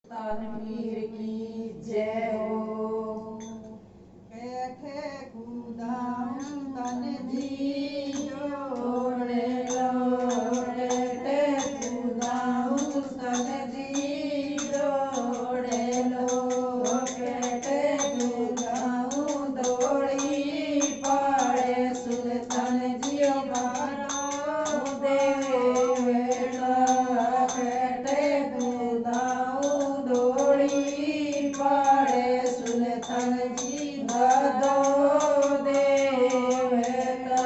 तानवीर की जय हो। कैठे कूदाऊं तन जी जोड़े लो कैठे कूदाऊं तन जी जोड़े लो कैठे कूदाऊं दौड़ी पाड़े सुल्तान जी मारो देवेला कैठे कूदाऊं दौड़ी पाड़े सुल्तान जी दो देवेला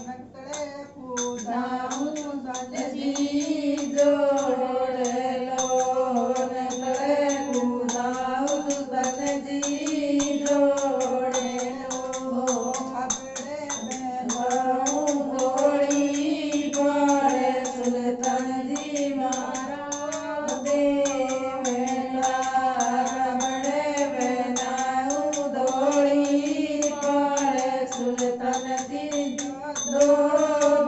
नकड़े कूदाऊं तन जी जी जोड़े लो नकड़े कूदाऊं तन जी जोड़े लो खबड़े बनाऊं दौड़ी पाड़े सुल्तान जी मारो देवेला कपड़े बनाऊं दौड़ी पाड़े सुल्तान जी दो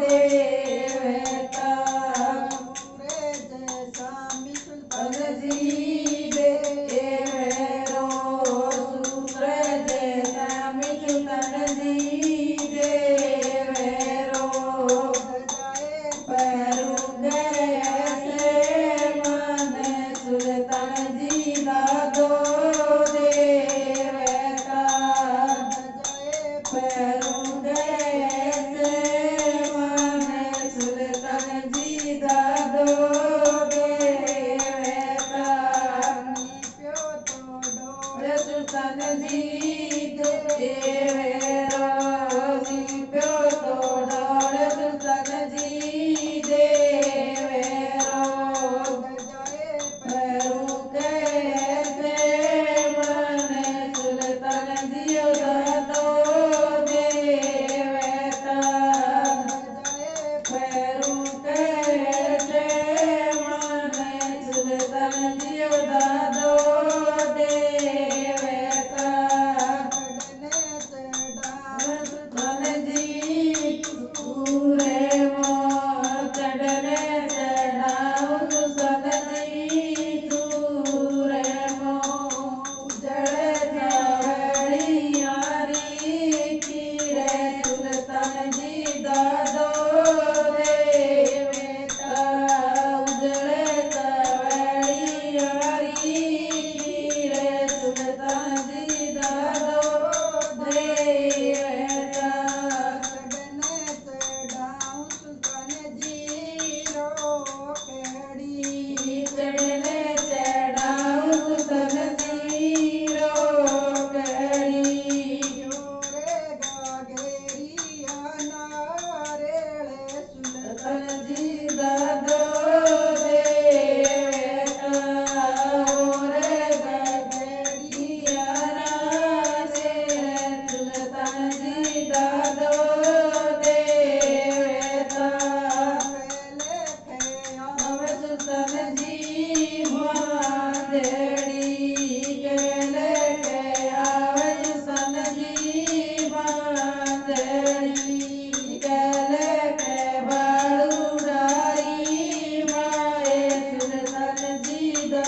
देवता पूरे जैसा मिसल तन जी देवेरो सूत्र जैसा मिठू तन जी देवेरो जाए पैरू गए से मन सुल्तान जी दो देवता जाए पैरू गए से मन सुल्तान जी दो देवता प्यो तो डोर सुल्तान जी देवेरो प्यो तो डोर सुल्तान जी देवेरो जाए पैरू कैसे मन सुल्तान जी दो देवता जाए पैरू कैसे मन सुल्तान जी दो देवता चढ़ने से डाल सुल्तान जी पूरे मोह चढ़ने चढ़ाऊं सुल्तान जी पूरे मोह उजड़े झाड़ी यारी की रे सुल्तान जी दो देवता उजड़े झाड़ी यारी की रे सुल्तान जी दो देवता चढ़ने से डाल सुल्तान जी रो केड़ी चढ़ने चढ़ाऊं सुल्तान जी रोकड़ी जोरे गागेरिया नारेले सुल्तान सुल्तान जी दो देवता रे गगरिया से सुल्तान जी दो देवता पहले थे नव सुल्तान जी मांदेड़ी केले के आवे सुल्तान जी मांदेड़ी केले के बाड़ू डारी माए सुल्तान जी दो